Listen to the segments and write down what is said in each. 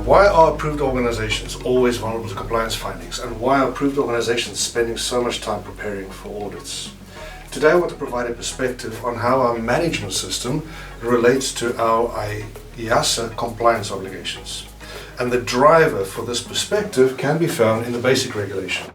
Why are approved organizations always vulnerable to compliance findings, and why are approved organizations spending so much time preparing for audits? Today I want to provide a perspective on how our management system relates to our EASA compliance obligations. And the driver for this perspective can be found in the basic regulation.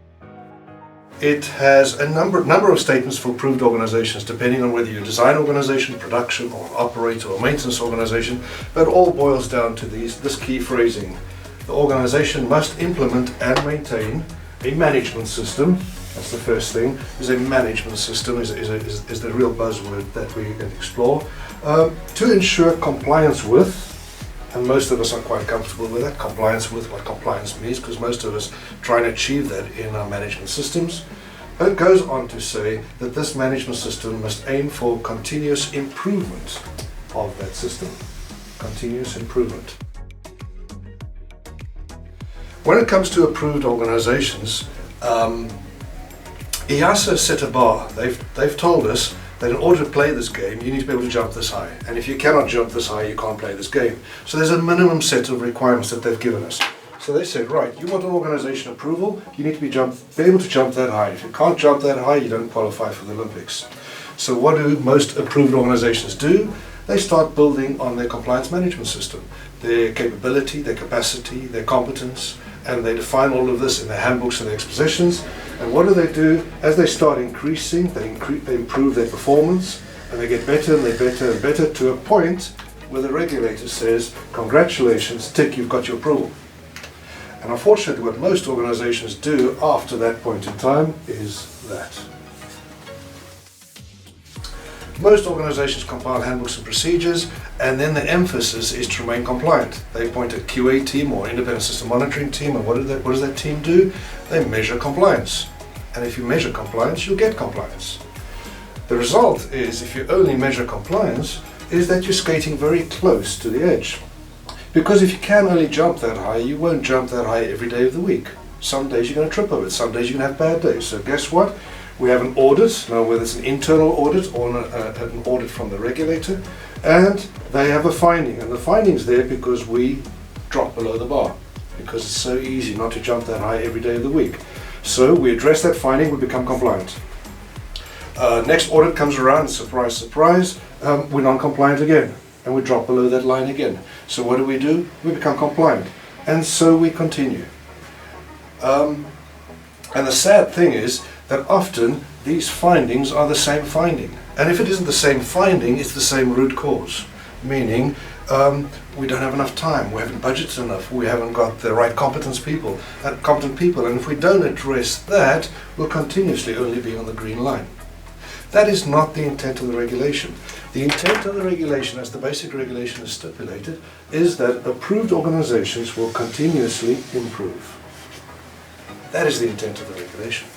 It has a number of statements for approved organizations, depending on whether you're a design organization, production, or operator, or maintenance organization, but it all boils down to this key phrasing. The organization must implement and maintain a management system. That's the first thing. Is a management system is the real buzzword that we can explore to ensure compliance with. And most of us are quite comfortable with that, compliance with what compliance means, because most of us try and achieve that in our management systems. But it goes on to say that this management system must aim for continuous improvement of that system. Continuous improvement. When it comes to approved organizations, EASA set a bar. They've told us that in order to play this game, you need to be able to jump this high. And if you cannot jump this high, you can't play this game. So there's a minimum set of requirements that they've given us. So they said, right, you want an organization approval, you need to be able to jump that high. If you can't jump that high, you don't qualify for the Olympics. So what do most approved organizations do? They start building on their compliance management system, their capability, their capacity, their competence, and they define all of this in their handbooks and their expositions. And what do? As they start increasing, they improve their performance, and they get better and better and better to a point where the regulator says, congratulations, tick, you've got your approval. And unfortunately, what most organizations do after that point in time is that. Most organizations compile handbooks and procedures, and then the emphasis is to remain compliant. They appoint a QA team or independent system monitoring team, and what does that team do? They measure compliance. And if you measure compliance, you'll get compliance. The result is, if you only measure compliance, is that you're skating very close to the edge. Because if you can only jump that high, you won't jump that high every day of the week. Some days you're going to trip over it, some days you're going to have bad days. So guess what? We have an audit, now whether it's an internal audit or an audit from the regulator, and they have a finding. And the finding's there because we drop below the bar, because it's so easy not to jump that high every day of the week. So we address that finding, we become compliant. Next audit comes around, surprise, surprise, we're non-compliant again, and we drop below that line again. So what do? We become compliant, and so we continue. And the sad thing is that often these findings are the same finding. And if it isn't the same finding, it's the same root cause. Meaning, we don't have enough time, we haven't budgeted enough, we haven't got the right competent people. And if we don't address that, we'll continuously only be on the green line. That is not the intent of the regulation. The intent of the regulation, as the basic regulation is stipulated, is that approved organizations will continuously improve. That is the intent of the regulation.